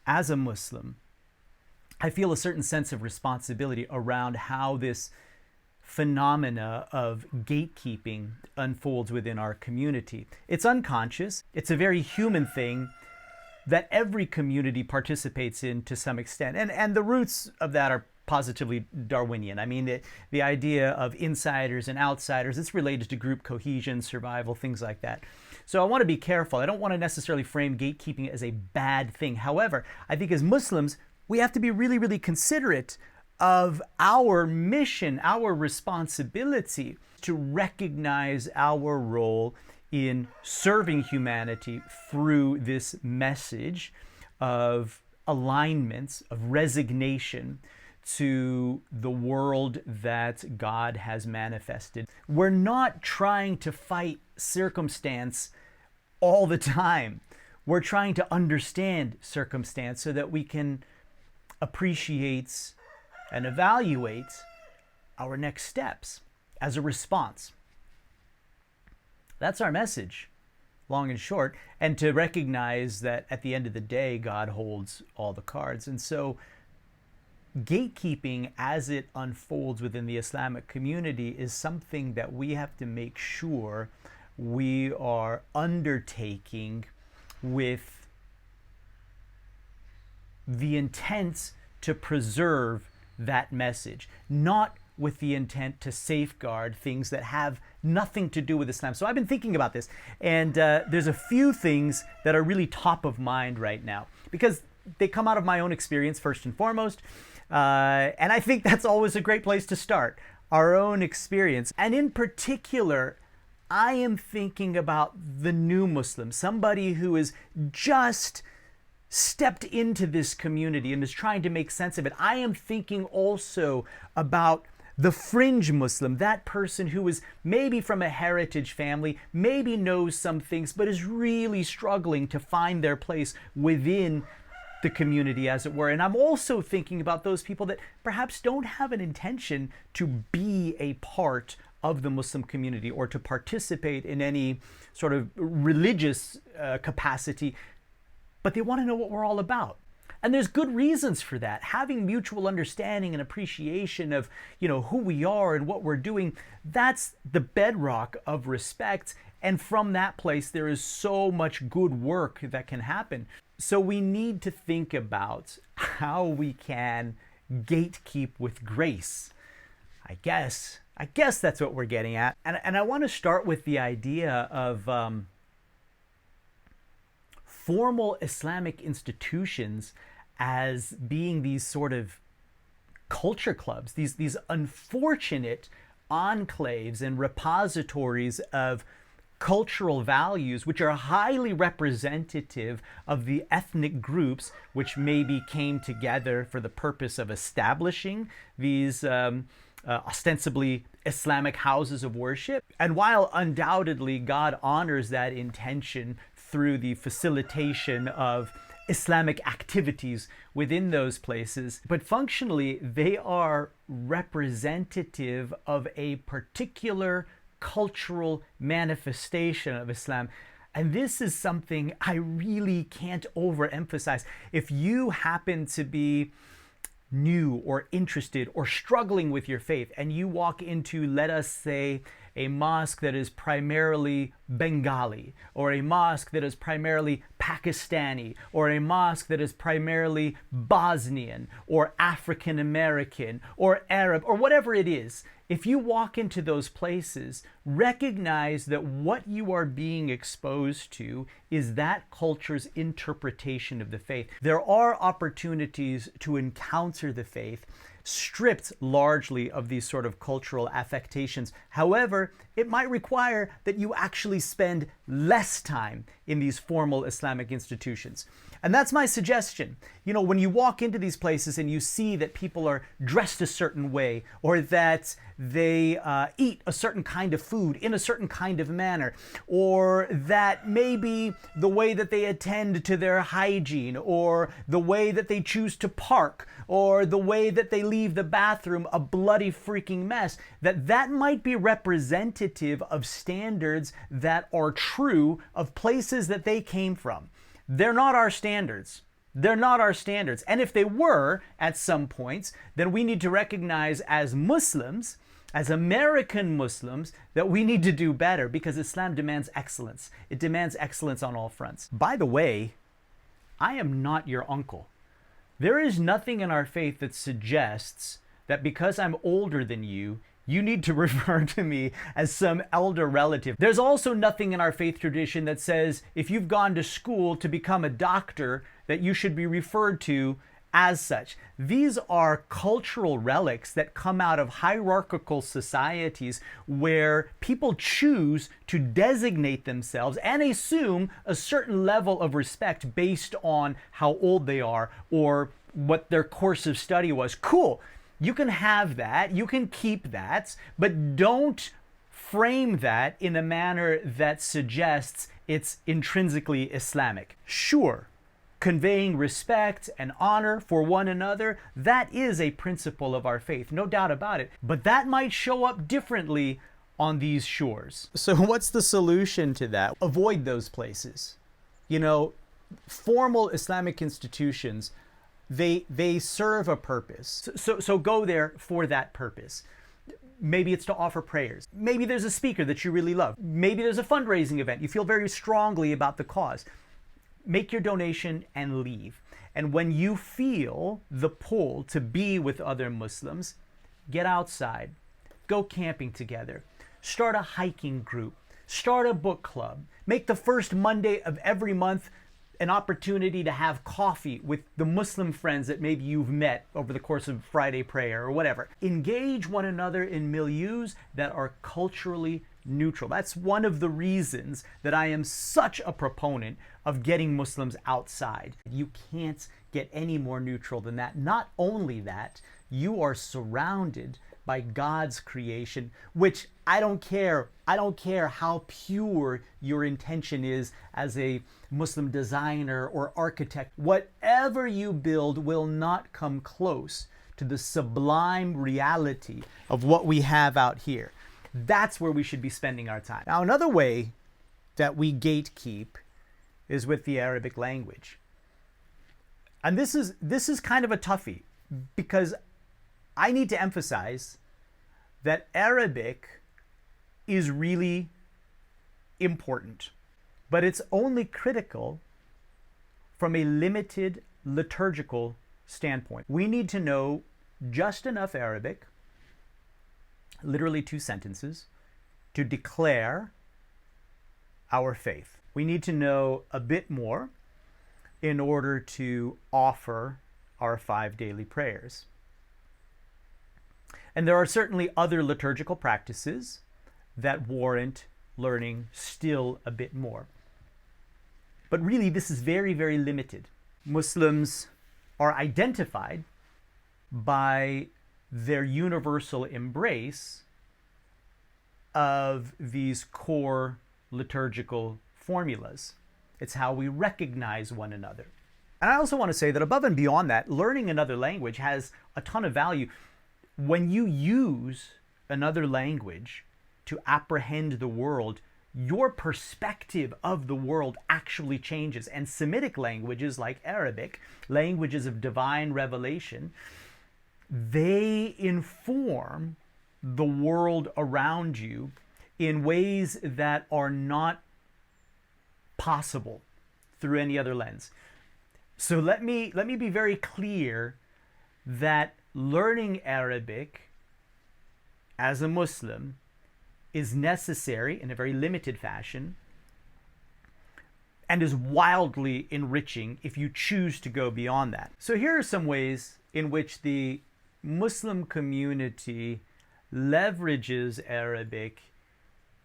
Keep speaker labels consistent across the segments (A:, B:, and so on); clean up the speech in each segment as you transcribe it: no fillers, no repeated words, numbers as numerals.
A: as a Muslim, I feel a certain sense of responsibility around how this phenomena of gatekeeping unfolds within our community. It's unconscious. It's a very human thing that every community participates in to some extent. And the roots of that are positively Darwinian. I mean, the idea of insiders and outsiders, it's related to group cohesion, survival, things like that. So I want to be careful. I don't want to necessarily frame gatekeeping as a bad thing. However, I think as Muslims, we have to be really, really considerate of our mission, our responsibility to recognize our role in serving humanity through this message of alignments, of resignation to the world that God has manifested. We're not trying to fight circumstance all the time. We're trying to understand circumstance so that we can appreciate and evaluate our next steps as a response. That's our message, long and short, and to recognize that at the end of the day, God holds all the cards. And so gatekeeping as it unfolds within the Islamic community is something that we have to make sure we are undertaking with the intent to preserve that message, not with the intent to safeguard things that have nothing to do with Islam. So I've been thinking about this, and there's a few things that are really top of mind right now, because they come out of my own experience first and foremost, and I think that's always a great place to start, our own experience. And in particular, I am thinking about the new Muslim, somebody who is just stepped into this community and is trying to make sense of it. I am thinking also about the fringe Muslim, that person who is maybe from a heritage family, maybe knows some things, but is really struggling to find their place within the community, as it were. And I'm also thinking about those people that perhaps don't have an intention to be a part of the Muslim community or to participate in any sort of religious capacity, but they want to know what we're all about. And there's good reasons for that. Having mutual understanding and appreciation of, who we are and what we're doing, that's the bedrock of respect. And from that place, there is so much good work that can happen. So we need to think about how we can gatekeep with grace. I guess that's what we're getting at. And I want to start with the idea of formal Islamic institutions as being these sort of culture clubs, these unfortunate enclaves and repositories of cultural values which are highly representative of the ethnic groups which maybe came together for the purpose of establishing these ostensibly Islamic houses of worship. And while undoubtedly God honors that intention through the facilitation of Islamic activities within those places, but functionally they are representative of a particular cultural manifestation of Islam. And this is something I really can't overemphasize. If you happen to be new or interested or struggling with your faith and you walk into, let us say, a mosque that is primarily Bengali, or a mosque that is primarily Pakistani, or a mosque that is primarily Bosnian or African American or Arab or whatever it is, if you walk into those places, recognize that what you are being exposed to is that culture's interpretation of the faith. There are opportunities to encounter the faith stripped largely of these sort of cultural affectations. However, it might require that you actually spend less time in these formal Islamic institutions. And that's my suggestion. When you walk into these places and you see that people are dressed a certain way, or that they eat a certain kind of food in a certain kind of manner, or that maybe the way that they attend to their hygiene, or the way that they choose to park, or the way that they leave the bathroom a bloody freaking mess, that might be representative of standards that are true of places that they came from. They're not our standards. They're not our standards. And if they were at some points, then we need to recognize as Muslims, as American Muslims, that we need to do better, because Islam demands excellence. It demands excellence on all fronts. By the way, I am not your uncle. There is nothing in our faith that suggests that because I'm older than you, you need to refer to me as some elder relative. There's also nothing in our faith tradition that says if you've gone to school to become a doctor, that you should be referred to as such. These are cultural relics that come out of hierarchical societies where people choose to designate themselves and assume a certain level of respect based on how old they are or what their course of study was. Cool. You can have that, you can keep that, but don't frame that in a manner that suggests it's intrinsically Islamic. Sure, conveying respect and honor for one another, that is a principle of our faith, no doubt about it. But that might show up differently on these shores. So what's the solution to that? Avoid those places. You know, formal Islamic institutions, they serve a purpose. So go there for that purpose. Maybe it's to offer prayers. Maybe there's a speaker that you really love. Maybe there's a fundraising event. You feel very strongly about the cause. Make your donation and leave. And when you feel the pull to be with other Muslims, get outside, go camping together, start a hiking group, start a book club, make the first Monday of every month an opportunity to have coffee with the Muslim friends that maybe you've met over the course of Friday prayer or whatever. Engage one another in milieus that are culturally neutral. That's one of the reasons that I am such a proponent of getting Muslims outside. You can't get any more neutral than that. Not only that, you are surrounded by God's creation, which I don't care how pure your intention is as a Muslim designer or architect. Whatever you build will not come close to the sublime reality of what we have out here. That's where we should be spending our time. Now, another way that we gatekeep is with the Arabic language. And this is kind of a toughie, because I need to emphasize that Arabic is really important, but it's only critical from a limited liturgical standpoint. We need to know just enough Arabic, literally 2 sentences, to declare our faith. We need to know a bit more in order to offer our 5 daily prayers. And there are certainly other liturgical practices that warrant learning still a bit more. But really, this is very, very limited. Muslims are identified by their universal embrace of these core liturgical formulas. It's how we recognize one another. And I also want to say that above and beyond that, learning another language has a ton of value. When you use another language to apprehend the world, your perspective of the world actually changes. And Semitic languages like Arabic, languages of divine revelation, they inform the world around you in ways that are not possible through any other lens. So let me be very clear that learning Arabic as a Muslim is necessary in a very limited fashion and is wildly enriching if you choose to go beyond that. So here are some ways in which the Muslim community leverages Arabic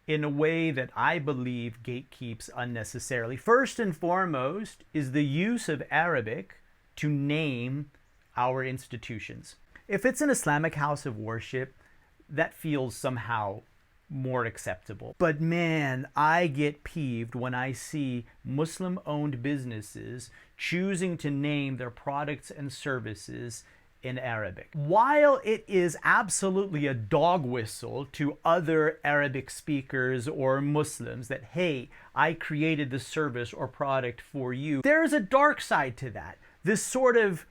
A: in a way that I believe gatekeeps unnecessarily. First and foremost is the use of Arabic to name our institutions. If it's an Islamic house of worship, that feels somehow more acceptable. But man, I get peeved when I see Muslim-owned businesses choosing to name their products and services in Arabic. While it is absolutely a dog whistle to other Arabic speakers or Muslims that, hey, I created the service or product for you, there's a dark side to that. this sort of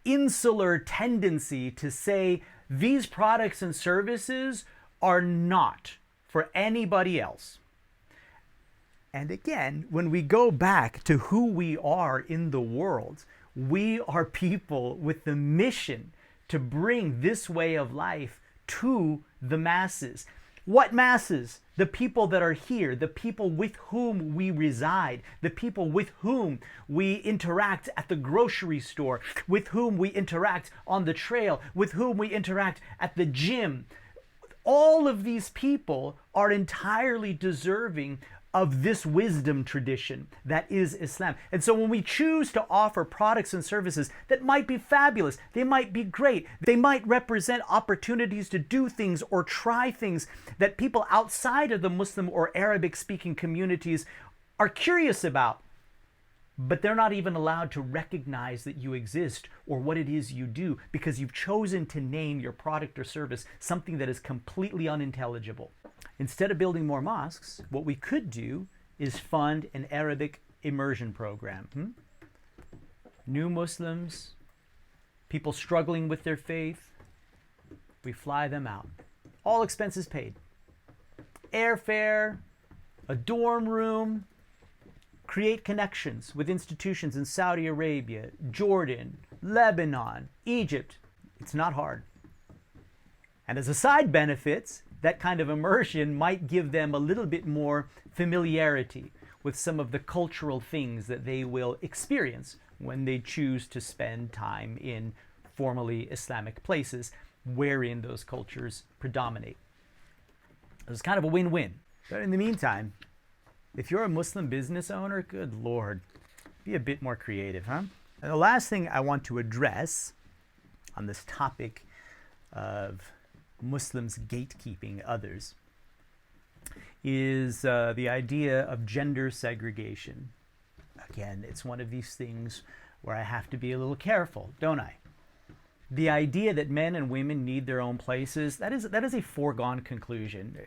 A: insular tendency to say these products and services are not for anybody else. And again, when we go back to who we are in the world, we are people with the mission to bring this way of life to the masses. What masses? The people that are here, the people with whom we reside, the people with whom we interact at the grocery store, with whom we interact on the trail, with whom we interact at the gym. All of these people are entirely deserving of this wisdom tradition that is Islam. And so when we choose to offer products and services that might be fabulous, they might be great, they might represent opportunities to do things or try things that people outside of the Muslim or Arabic speaking communities are curious about, but they're not even allowed to recognize that you exist or what it is you do because you've chosen to name your product or service something that is completely unintelligible. Instead of building more mosques, what we could do is fund an Arabic immersion program. New Muslims, people struggling with their faith, we fly them out. All expenses paid. Airfare, a dorm room, create connections with institutions in Saudi Arabia, Jordan, Lebanon, Egypt. It's not hard. And as a side benefit, that kind of immersion might give them a little bit more familiarity with some of the cultural things that they will experience when they choose to spend time in formally Islamic places wherein those cultures predominate. It's kind of a win-win. But in the meantime, if you're a Muslim business owner, good Lord, be a bit more creative, huh? And the last thing I want to address on this topic of Muslims gatekeeping others is the idea of gender segregation. Again, it's one of these things where I have to be a little careful, don't I? The idea that men and women need their own places, that is a foregone conclusion.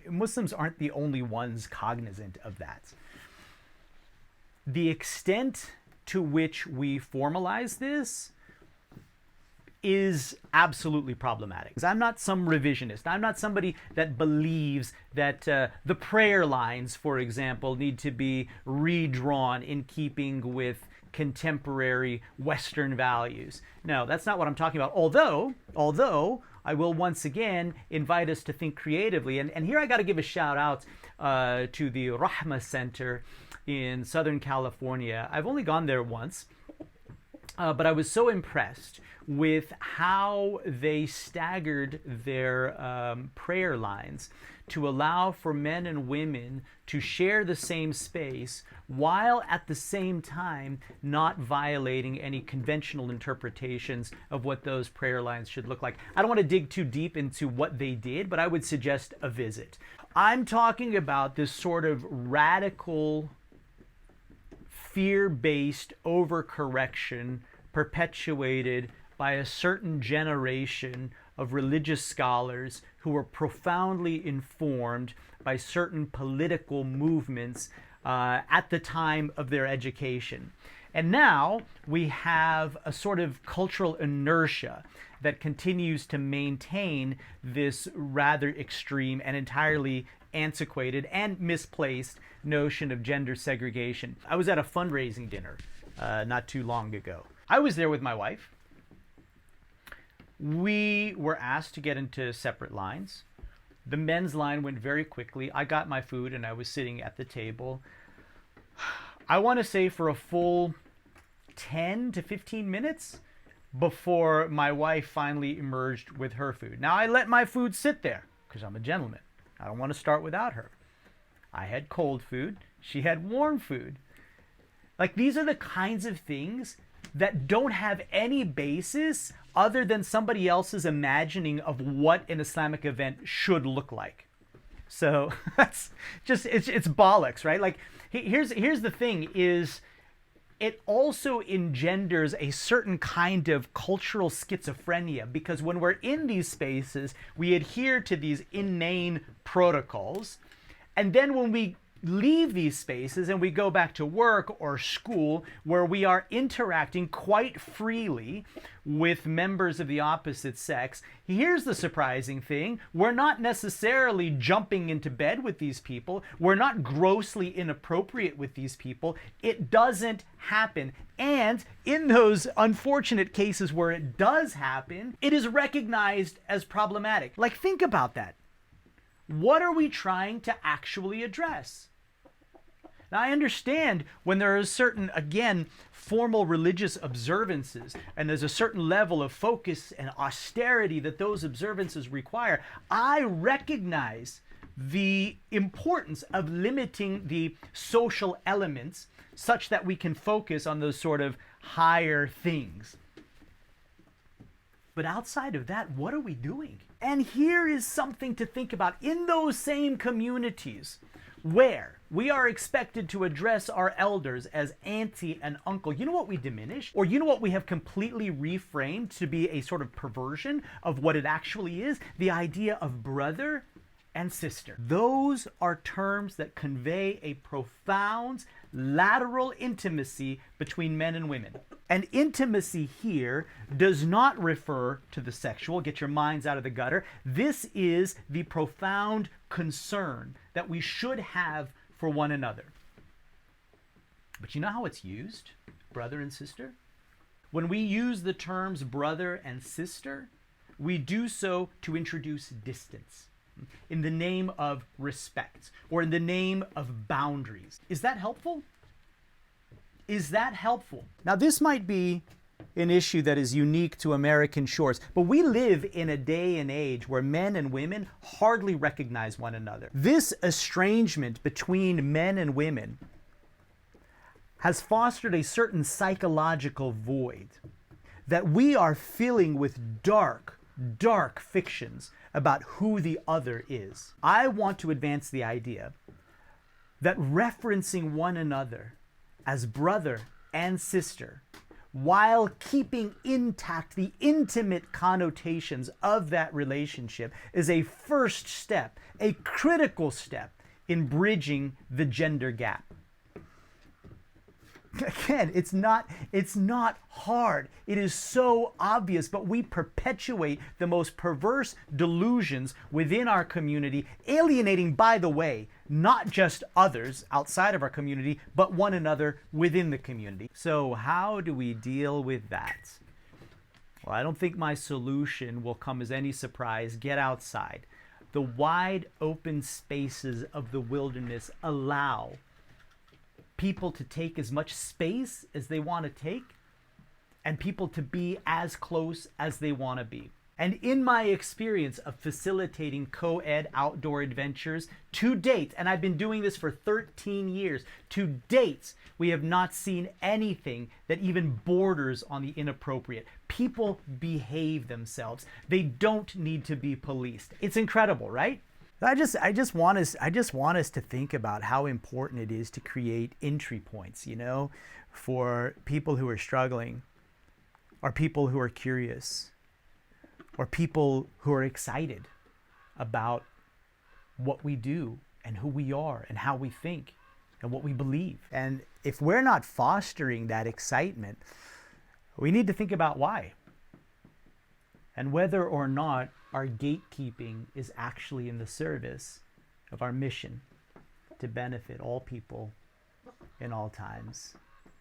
A: Muslims aren't the only ones cognizant of that. The extent to which we formalize this is absolutely problematic. I'm not some revisionist. I'm not somebody that believes that the prayer lines, for example, need to be redrawn in keeping with contemporary Western values. No, that's not what I'm talking about. Although I will once again invite us to think creatively. And here I got to give a shout out to the Rahma Center in Southern California. I've only gone there once, but I was so impressed with how they staggered their prayer lines to allow for men and women to share the same space while at the same time not violating any conventional interpretations of what those prayer lines should look like. I don't want to dig too deep into what they did, but I would suggest a visit. I'm talking about this sort of radical, fear-based overcorrection perpetuated by a certain generation of religious scholars who were profoundly informed by certain political movements at the time of their education. And now we have a sort of cultural inertia that continues to maintain this rather extreme and entirely antiquated and misplaced notion of gender segregation. I was at a fundraising dinner not too long ago. I was there with my wife. We were asked to get into separate lines. The men's line went very quickly. I got my food and I was sitting at the table. I want to say for a full 10 to 15 minutes before my wife finally emerged with her food. Now, I let my food sit there because I'm a gentleman. I don't want to start without her. I had cold food. She had warm food. Like, these are the kinds of things that don't have any basis other than somebody else's imagining of what an Islamic event should look like. So that's just, it's bollocks, right? Like, here's the thing is, it also engenders a certain kind of cultural schizophrenia, because when we're in these spaces, we adhere to these inane protocols. And then when we leave these spaces and we go back to work or school where we are interacting quite freely with members of the opposite sex, here's the surprising thing. We're not necessarily jumping into bed with these people. We're not grossly inappropriate with these people. It doesn't happen. And in those unfortunate cases where it does happen, it is recognized as problematic. Like, think about that. What are we trying to actually address? Now, I understand when there are certain, again, formal religious observances, and there's a certain level of focus and austerity that those observances require. I recognize the importance of limiting the social elements such that we can focus on those sort of higher things. But outside of that, what are we doing? And here is something to think about. In those same communities where we are expected to address our elders as auntie and uncle, you know what we diminish? Or you know what we have completely reframed to be a sort of perversion of what it actually is? The idea of brother and sister. Those are terms that convey a profound lateral intimacy between men and women. And intimacy here does not refer to the sexual. Get your minds out of the gutter. This is the profound concern that we should have for one another. But you know how it's used, brother and sister? When we use the terms brother and sister, we do so to introduce distance in the name of respect or in the name of boundaries. Is that helpful? Is that helpful? Now, this might be an issue that is unique to American shores, but we live in a day and age where men and women hardly recognize one another. This estrangement between men and women has fostered a certain psychological void that we are filling with dark fictions about who the other is. I want to advance the idea that referencing one another as brother and sister, while keeping intact the intimate connotations of that relationship, is a first step, a critical step in bridging the gender gap. Again, it's not hard. It is so obvious, but we perpetuate the most perverse delusions within our community, alienating, by the way, not just others outside of our community, but one another within the community. So how do we deal with that? Well, I don't think my solution will come as any surprise. Get outside. The wide open spaces of the wilderness allow people to take as much space as they want to take and people to be as close as they want to be. And in my experience of facilitating co-ed outdoor adventures to date, and I've been doing this for 13 years, to date, we have not seen anything that even borders on the inappropriate. People behave themselves. They don't need to be policed. It's incredible, right? I just want us to think about how important it is to create entry points, for people who are struggling, or people who are curious, or people who are excited about what we do and who we are and how we think and what we believe. And if we're not fostering that excitement, we need to think about why and whether or not our gatekeeping is actually in the service of our mission to benefit all people in all times.